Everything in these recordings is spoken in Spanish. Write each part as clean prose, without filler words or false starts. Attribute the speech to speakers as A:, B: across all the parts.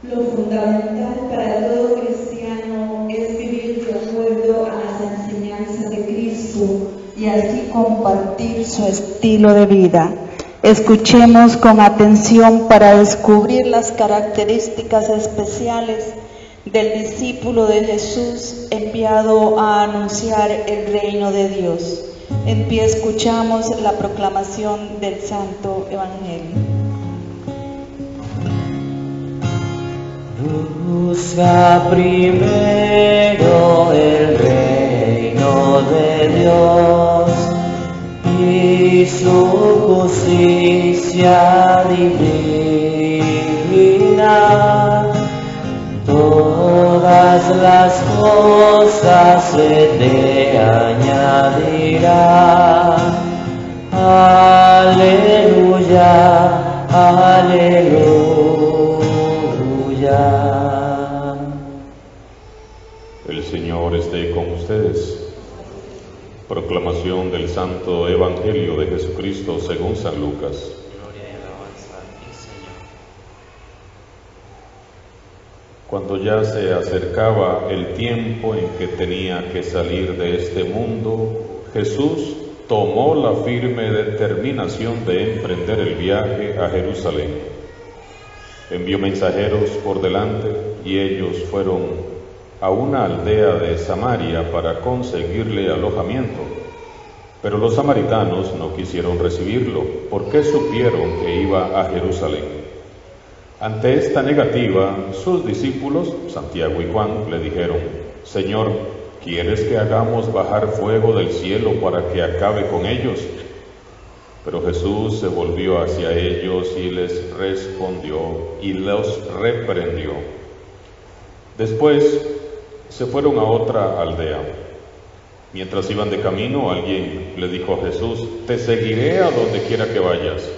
A: Lo fundamental para todo cristiano es vivir de acuerdo a las enseñanzas de Cristo y así compartir su estilo de vida. Escuchemos con atención para descubrir las características especiales del discípulo de Jesús enviado a anunciar el reino de Dios. En pie escuchamos la proclamación del Santo Evangelio.
B: Busca primero el reino de Dios y su justicia divina. Todas las cosas se te añadirán. Aleluya, aleluya.
C: El Señor esté con ustedes. Proclamación del Santo Evangelio de Jesucristo según San Lucas.
B: Gloria y alabanza a ti, Señor.
C: Cuando ya se acercaba el tiempo en que tenía que salir de este mundo, Jesús tomó la firme determinación de emprender el viaje a Jerusalén. Envió mensajeros por delante y ellos fueron a una aldea de Samaria para conseguirle alojamiento. Pero los samaritanos no quisieron recibirlo porque supieron que iba a Jerusalén. Ante esta negativa, sus discípulos, Santiago y Juan, le dijeron: Señor, ¿quieres que hagamos bajar fuego del cielo para que acabe con ellos? Pero Jesús se volvió hacia ellos y les respondió y los reprendió. Después se fueron a otra aldea. Mientras iban de camino, alguien le dijo a Jesús: Te seguiré a donde quiera que vayas.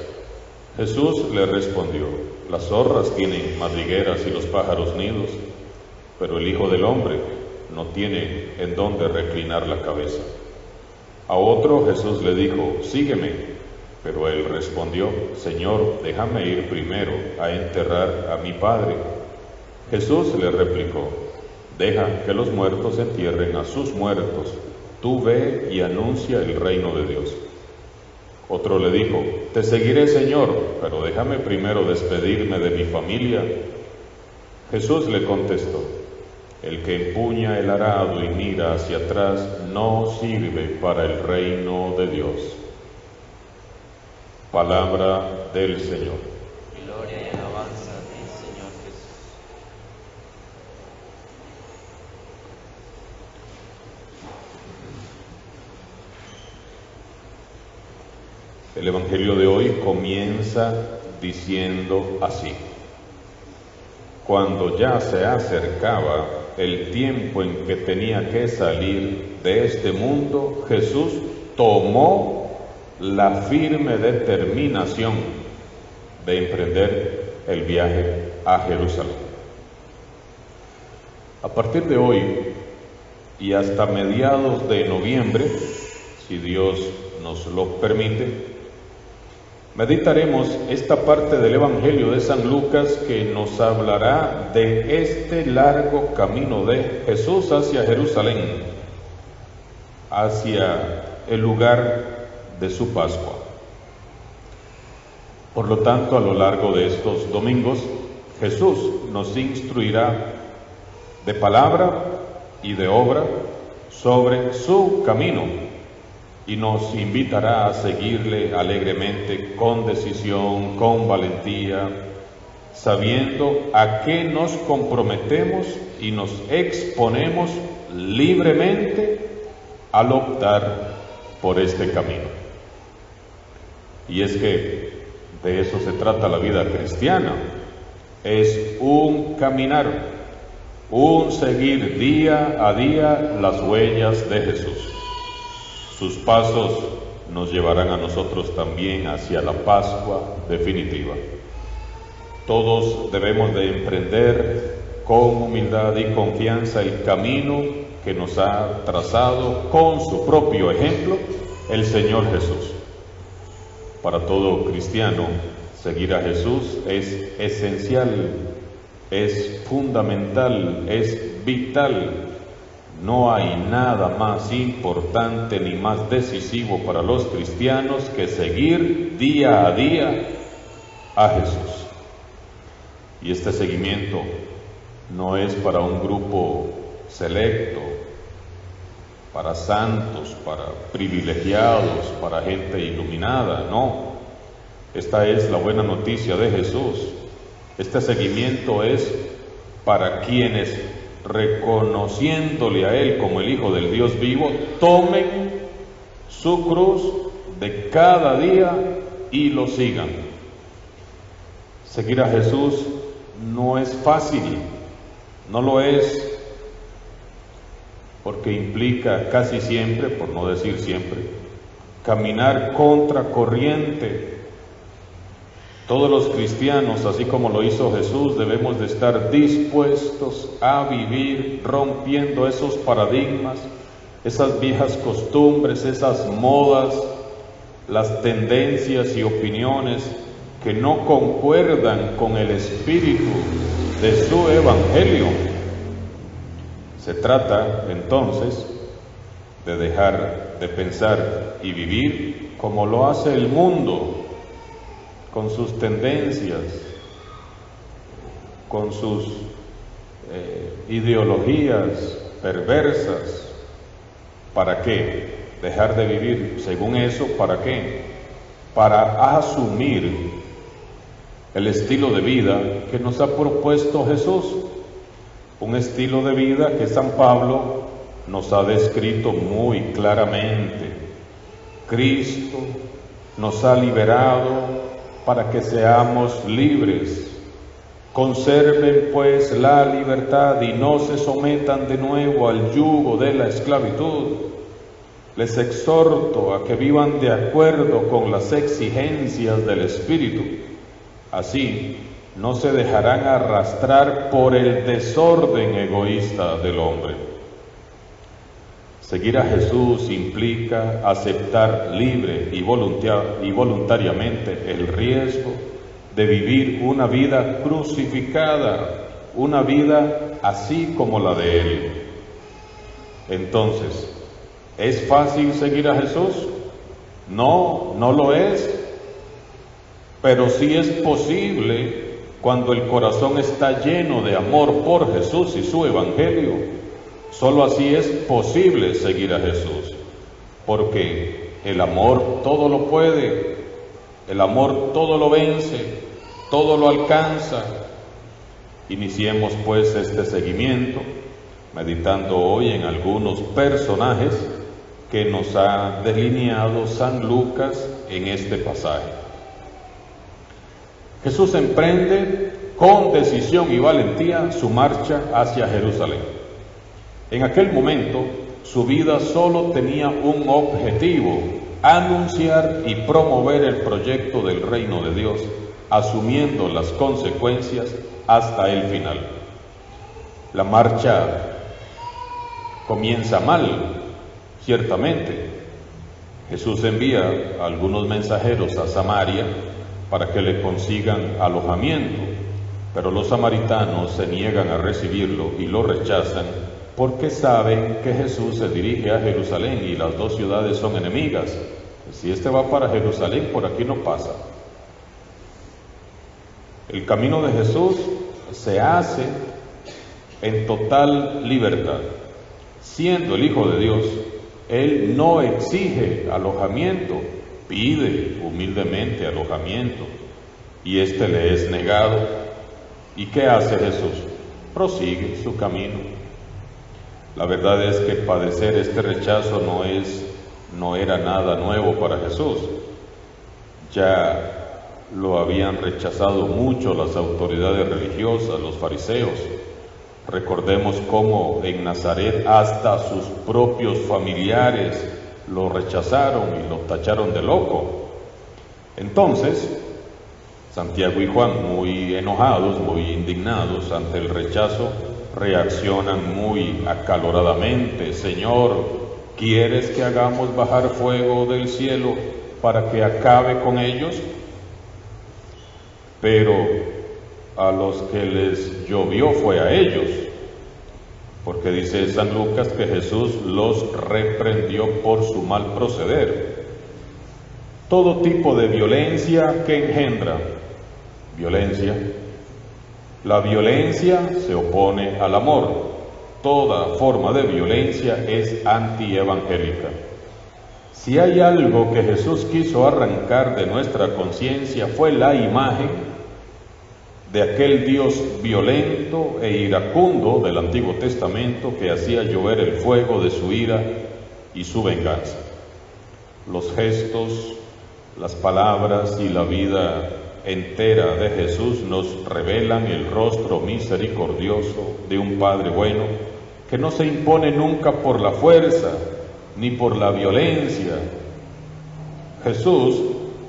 C: Jesús le respondió: Las zorras tienen madrigueras y los pájaros nidos, pero el Hijo del Hombre no tiene en dónde reclinar la cabeza. A otro Jesús le dijo: Sígueme. Pero él respondió: Señor, déjame ir primero a enterrar a mi padre. Jesús le replicó: Deja que los muertos entierren a sus muertos. Tú ve y anuncia el reino de Dios. Otro le dijo: Te seguiré, Señor, pero déjame primero despedirme de mi familia. Jesús le contestó: El que empuña el arado y mira hacia atrás no sirve para el reino de Dios. Palabra del Señor.
B: Gloria y alabanza a ti, Señor Jesús.
C: El Evangelio de hoy comienza diciendo así: Cuando ya se acercaba el tiempo en que tenía que salir de este mundo, Jesús tomó la firme determinación de emprender el viaje a Jerusalén. A partir de hoy y hasta mediados de noviembre, si Dios nos lo permite, meditaremos esta parte del Evangelio de San Lucas que nos hablará de este largo camino de Jesús hacia Jerusalén, hacia el lugar de su Pascua. Por lo tanto, a lo largo de estos domingos, Jesús nos instruirá de palabra y de obra sobre su camino y nos invitará a seguirle alegremente, con decisión, con valentía, sabiendo a qué nos comprometemos y nos exponemos libremente al optar por este camino. Y es que de eso se trata la vida cristiana, es un caminar, un seguir día a día las huellas de Jesús. Sus pasos nos llevarán a nosotros también hacia la Pascua definitiva. Todos debemos de emprender con humildad y confianza el camino que nos ha trazado con su propio ejemplo el Señor Jesús. Para todo cristiano, seguir a Jesús es esencial, es fundamental, es vital. No hay nada más importante ni más decisivo para los cristianos que seguir día a día a Jesús. Y este seguimiento no es para un grupo selecto, para santos, para privilegiados, para gente iluminada, no. Esta es la buena noticia de Jesús. Este seguimiento es para quienes, reconociéndole a Él como el Hijo del Dios vivo, tomen su cruz de cada día y lo sigan. Seguir a Jesús no es fácil, no lo es, porque implica casi siempre, por no decir siempre, caminar contra corriente. Todos los cristianos, así como lo hizo Jesús, debemos de estar dispuestos a vivir rompiendo esos paradigmas, esas viejas costumbres, esas modas, las tendencias y opiniones que no concuerdan con el espíritu de su evangelio. Se trata entonces de dejar de pensar y vivir como lo hace el mundo, con sus tendencias, con sus ideologías perversas. ¿Para qué? Dejar de vivir según eso, ¿para qué? Para asumir el estilo de vida que nos ha propuesto Jesús, un estilo de vida que San Pablo nos ha descrito muy claramente. Cristo nos ha liberado para que seamos libres. Conserven pues la libertad y no se sometan de nuevo al yugo de la esclavitud. Les exhorto a que vivan de acuerdo con las exigencias del Espíritu. Así no se dejarán arrastrar por el desorden egoísta del hombre. Seguir a Jesús implica aceptar libre y voluntariamente el riesgo de vivir una vida crucificada, una vida así como la de Él. Entonces, ¿es fácil seguir a Jesús? No, no lo es, pero sí es posible cuando el corazón está lleno de amor por Jesús y su evangelio. Solo así es posible seguir a Jesús, porque el amor todo lo puede, el amor todo lo vence, todo lo alcanza. Iniciemos pues este seguimiento, meditando hoy en algunos personajes que nos ha delineado San Lucas en este pasaje. Jesús emprende con decisión y valentía su marcha hacia Jerusalén. En aquel momento, su vida solo tenía un objetivo: anunciar y promover el proyecto del reino de Dios, asumiendo las consecuencias hasta el final. La marcha comienza mal, ciertamente. Jesús envía a algunos mensajeros a Samaria para que le consigan alojamiento, pero los samaritanos se niegan a recibirlo y lo rechazan, porque saben que Jesús se dirige a Jerusalén y las dos ciudades son enemigas. Si este va para Jerusalén, por aquí no pasa. El camino de Jesús se hace en total libertad. Siendo el Hijo de Dios, Él no exige alojamiento, pide humildemente alojamiento, y este le es negado. ¿Y qué hace Jesús? Prosigue su camino. La verdad es que padecer este rechazo no era nada nuevo para Jesús. Ya lo habían rechazado mucho las autoridades religiosas, los fariseos. Recordemos cómo en Nazaret hasta sus propios familiares lo rechazaron y lo tacharon de loco. Entonces, Santiago y Juan, muy enojados, muy indignados ante el rechazo, reaccionan muy acaloradamente: Señor, ¿quieres que hagamos bajar fuego del cielo para que acabe con ellos? Pero a los que les llovió fue a ellos, porque dice San Lucas que Jesús los reprendió por su mal proceder. Todo tipo de violencia que engendra violencia. La violencia se opone al amor. Toda forma de violencia es antievangélica. Si hay algo que Jesús quiso arrancar de nuestra conciencia fue la imagen de aquel Dios violento e iracundo del Antiguo Testamento que hacía llover el fuego de su ira y su venganza. Los gestos, las palabras y la vida entera de Jesús nos revelan el rostro misericordioso de un Padre bueno que no se impone nunca por la fuerza ni por la violencia. Jesús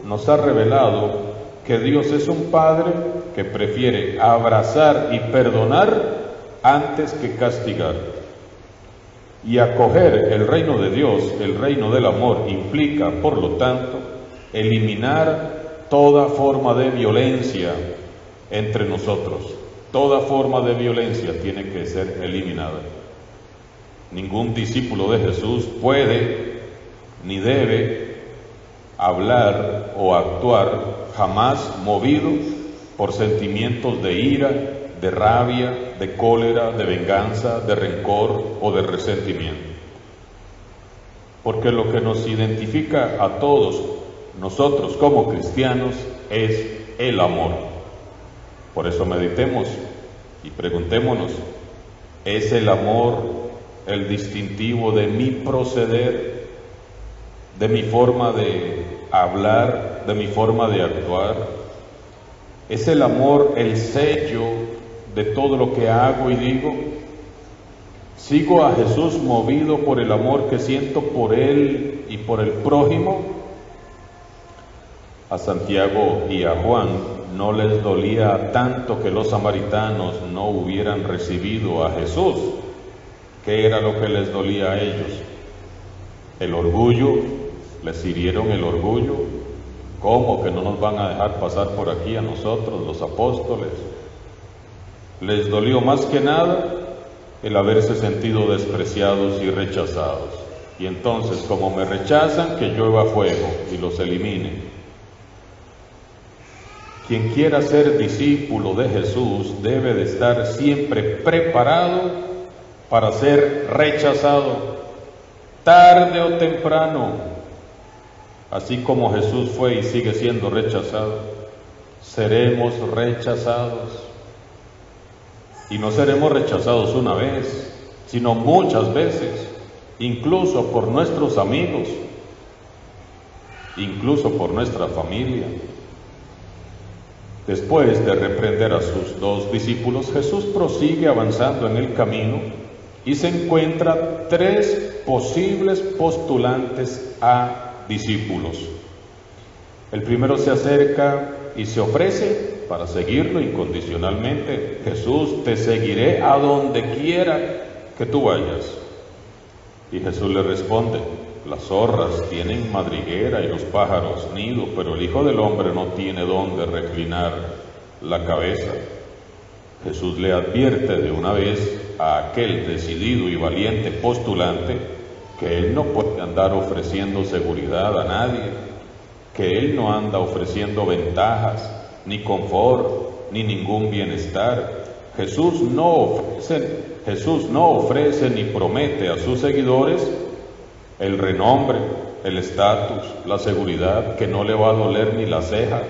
C: nos ha revelado que Dios es un Padre que prefiere abrazar y perdonar antes que castigar. Y acoger el reino de Dios, el reino del amor, implica, por lo tanto, eliminar toda forma de violencia entre nosotros. Toda forma de violencia tiene que ser eliminada. Ningún discípulo de Jesús puede ni debe hablar o actuar jamás movido por sentimientos de ira, de rabia, de cólera, de venganza, de rencor o de resentimiento. Porque lo que nos identifica a todos nosotros como cristianos es el amor. Por eso meditemos y preguntémonos, ¿es el amor el distintivo de mi proceder, de mi forma de hablar, de mi forma de actuar? ¿Es el amor el sello de todo lo que hago y digo? ¿Sigo a Jesús movido por el amor que siento por Él y por el prójimo? A Santiago y a Juan no les dolía tanto que los samaritanos no hubieran recibido a Jesús. ¿Qué era lo que les dolía a ellos? El orgullo. Les hirieron el orgullo. ¿Cómo que no nos van a dejar pasar por aquí a nosotros, los apóstoles? Les dolió más que nada el haberse sentido despreciados y rechazados. Y entonces, como me rechazan, que llueva fuego y los elimine. Quien quiera ser discípulo de Jesús debe de estar siempre preparado para ser rechazado, tarde o temprano. Así como Jesús fue y sigue siendo rechazado, seremos rechazados. Y no seremos rechazados una vez, sino muchas veces, incluso por nuestros amigos, incluso por nuestra familia. Después de reprender a sus dos discípulos, Jesús prosigue avanzando en el camino y se encuentra tres posibles postulantes a discípulos. El primero se acerca y se ofrece para seguirlo incondicionalmente. Jesús, te seguiré a donde quiera que tú vayas. Y Jesús le responde, las zorras tienen madriguera y los pájaros nido, pero el Hijo del Hombre no tiene dónde reclinar la cabeza. Jesús le advierte de una vez a aquel decidido y valiente postulante que él no puede andar ofreciendo seguridad a nadie, que él no anda ofreciendo ventajas, ni confort, ni ningún bienestar. Jesús no ofrece ni promete a sus seguidores el renombre, el estatus, la seguridad, que no le va a doler ni la ceja.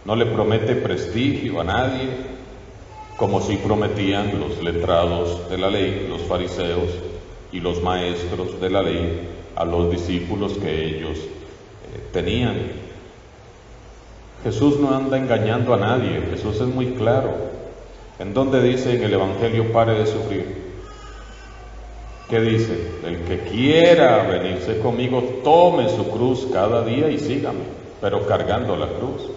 C: No le promete prestigio a nadie, como sí prometían los letrados de la ley, los fariseos y los maestros de la ley a los discípulos que ellos tenían. Jesús no anda engañando a nadie, Jesús es muy claro. ¿En dónde dice en el Evangelio pare de sufrir? ¿Qué dice? El que quiera venirse conmigo, tome su cruz cada día y sígame, pero cargando la cruz.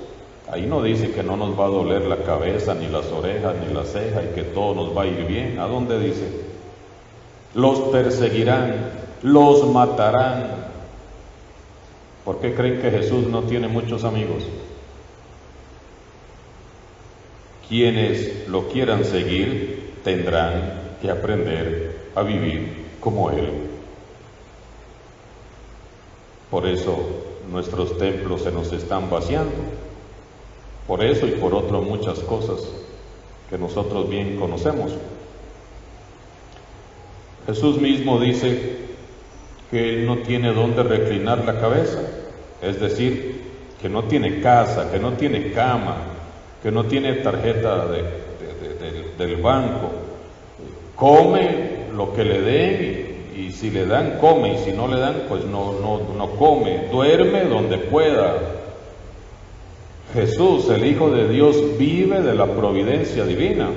C: Ahí no dice que no nos va a doler la cabeza, ni las orejas, ni la ceja, y que todo nos va a ir bien. ¿A dónde dice? Los perseguirán, los matarán. ¿Por qué creen que Jesús no tiene muchos amigos? Quienes lo quieran seguir tendrán que aprender a vivir como Él. Por eso nuestros templos se nos están vaciando. Por eso y por otras muchas cosas que nosotros bien conocemos. Jesús mismo dice que Él no tiene dónde reclinar la cabeza, es decir, que no tiene casa, que no tiene cama, que no tiene tarjeta del banco. Come lo que le den y si le dan, come, y si no le dan, pues no come. Duerme donde pueda. Jesús, el Hijo de Dios, vive de la providencia divina.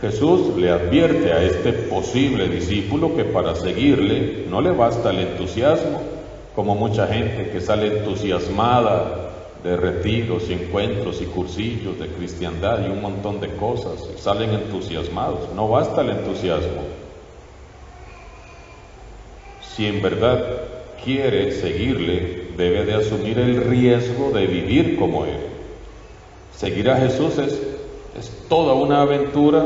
C: Jesús le advierte a este posible discípulo que para seguirle no le basta el entusiasmo, como mucha gente que sale entusiasmada de retiros y encuentros y cursillos de cristiandad y un montón de cosas, y salen entusiasmados. No basta el entusiasmo. Si en verdad quiere seguirle, debe de asumir el riesgo de vivir como Él. Seguir a Jesús es toda una aventura,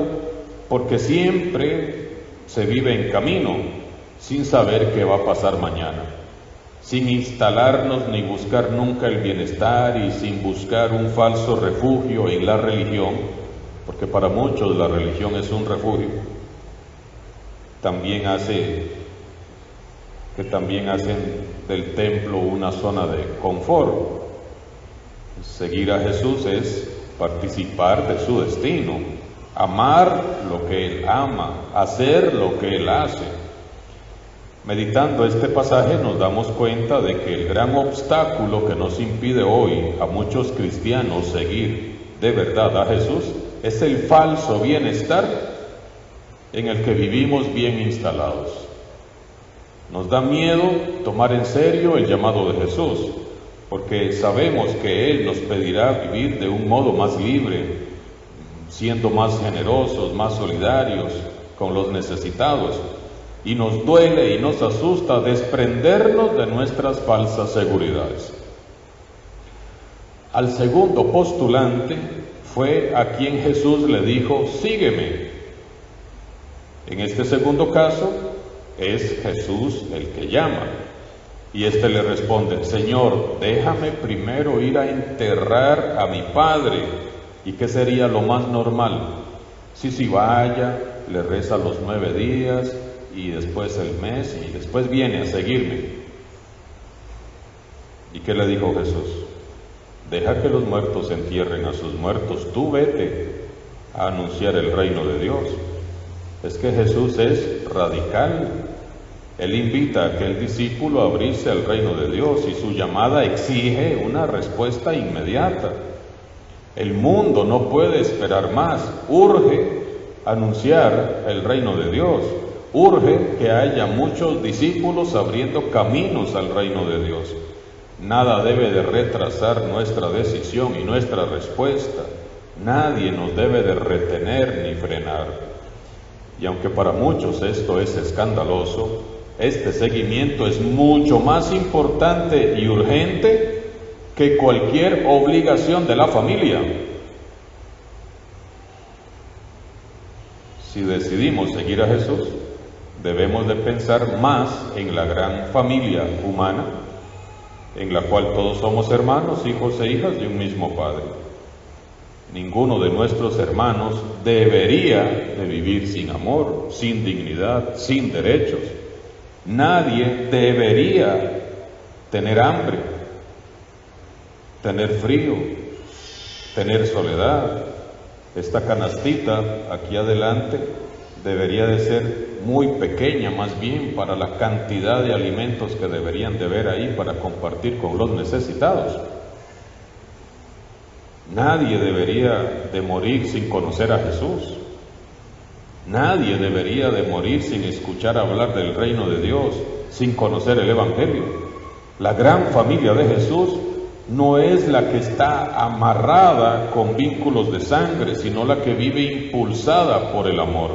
C: porque siempre se vive en camino, sin saber qué va a pasar mañana, sin instalarnos ni buscar nunca el bienestar y sin buscar un falso refugio en la religión, porque para muchos la religión es un refugio. También hacen del templo una zona de confort. Seguir a Jesús es participar de su destino, amar lo que Él ama, hacer lo que Él hace. Meditando este pasaje nos damos cuenta de que el gran obstáculo que nos impide hoy a muchos cristianos seguir de verdad a Jesús es el falso bienestar en el que vivimos bien instalados. Nos da miedo tomar en serio el llamado de Jesús, porque sabemos que Él nos pedirá vivir de un modo más libre, siendo más generosos, más solidarios con los necesitados, y nos duele y nos asusta desprendernos de nuestras falsas seguridades. Al segundo postulante fue a quien Jesús le dijo: sígueme. En este segundo caso es Jesús el que llama, y éste le responde: Señor, déjame primero ir a enterrar a mi padre. ¿Y qué sería lo más normal? Si vaya, le reza los 9 días, y después el mes, y después viene a seguirme. ¿Y qué le dijo Jesús? Deja que los muertos entierren a sus muertos, tú vete a anunciar el reino de Dios. Es que Jesús es radical. Él invita a aquel discípulo a abrirse al reino de Dios, y su llamada exige una respuesta inmediata. El mundo no puede esperar más, urge anunciar el reino de Dios. Urge que haya muchos discípulos abriendo caminos al reino de Dios. Nada debe de retrasar nuestra decisión y nuestra respuesta. Nadie nos debe de retener ni frenar. Y aunque para muchos esto es escandaloso, este seguimiento es mucho más importante y urgente que cualquier obligación de la familia. Si decidimos seguir a Jesús, debemos de pensar más en la gran familia humana, en la cual todos somos hermanos, hijos e hijas de un mismo Padre. Ninguno de nuestros hermanos debería de vivir sin amor, sin dignidad, sin derechos. Nadie debería tener hambre, tener frío, tener soledad. Esta canastita aquí adelante debería de ser muy pequeña, más bien, para la cantidad de alimentos que deberían de haber ahí para compartir con los necesitados. Nadie debería de morir sin conocer a Jesús. Nadie debería de morir sin escuchar hablar del reino de Dios, sin conocer el Evangelio. La gran familia de Jesús no es la que está amarrada con vínculos de sangre, sino la que vive impulsada por el amor.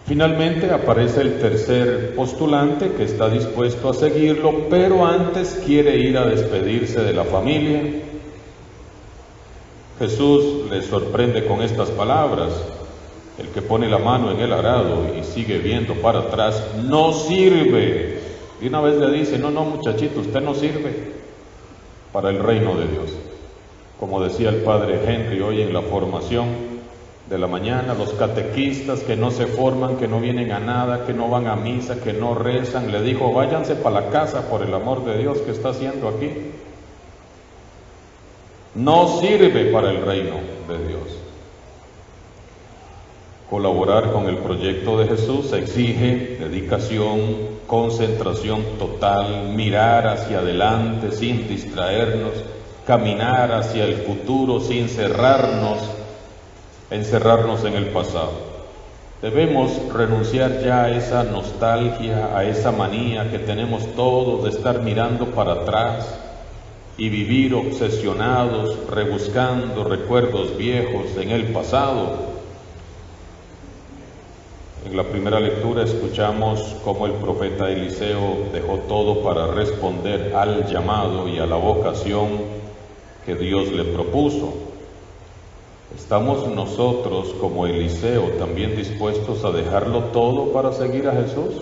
C: Finalmente aparece el tercer postulante que está dispuesto a seguirlo, pero antes quiere ir a despedirse de la familia. Jesús les sorprende con estas palabras: el que pone la mano en el arado y sigue viendo para atrás no sirve. Y una vez le dice: no, muchachito, usted no sirve para el reino de Dios. Como decía el padre Henry hoy en la formación de la mañana, los catequistas que no se forman, que no vienen a nada, que no van a misa, que no rezan, le dijo: váyanse para la casa, por el amor de Dios, ¿qué está haciendo aquí? No sirve para el reino de Dios. Colaborar con el proyecto de Jesús exige dedicación, concentración total, mirar hacia adelante sin distraernos, caminar hacia el futuro sin encerrarnos en el pasado. Debemos renunciar ya a esa nostalgia, a esa manía que tenemos todos de estar mirando para atrás y vivir obsesionados, rebuscando recuerdos viejos en el pasado. En la primera lectura escuchamos cómo el profeta Eliseo dejó todo para responder al llamado y a la vocación que Dios le propuso. ¿Estamos nosotros como Eliseo también dispuestos a dejarlo todo para seguir a Jesús?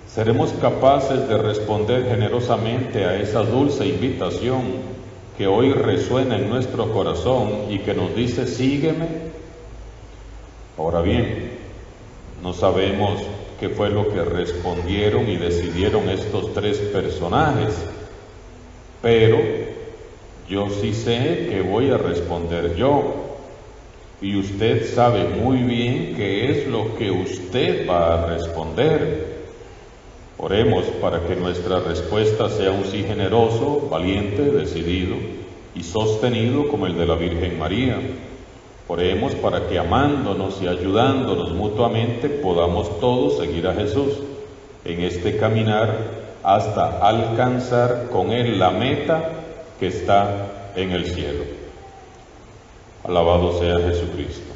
C: ¿Seremos capaces de responder generosamente a esa dulce invitación que hoy resuena en nuestro corazón y que nos dice: sígueme? Ahora bien, no sabemos qué fue lo que respondieron y decidieron estos tres personajes, pero yo sí sé que voy a responder yo, y usted sabe muy bien qué es lo que usted va a responder. Oremos para que nuestra respuesta sea un sí generoso, valiente, decidido y sostenido como el de la Virgen María. Oremos para que, amándonos y ayudándonos mutuamente, podamos todos seguir a Jesús en este caminar hasta alcanzar con Él la meta que está en el cielo. Alabado sea Jesucristo.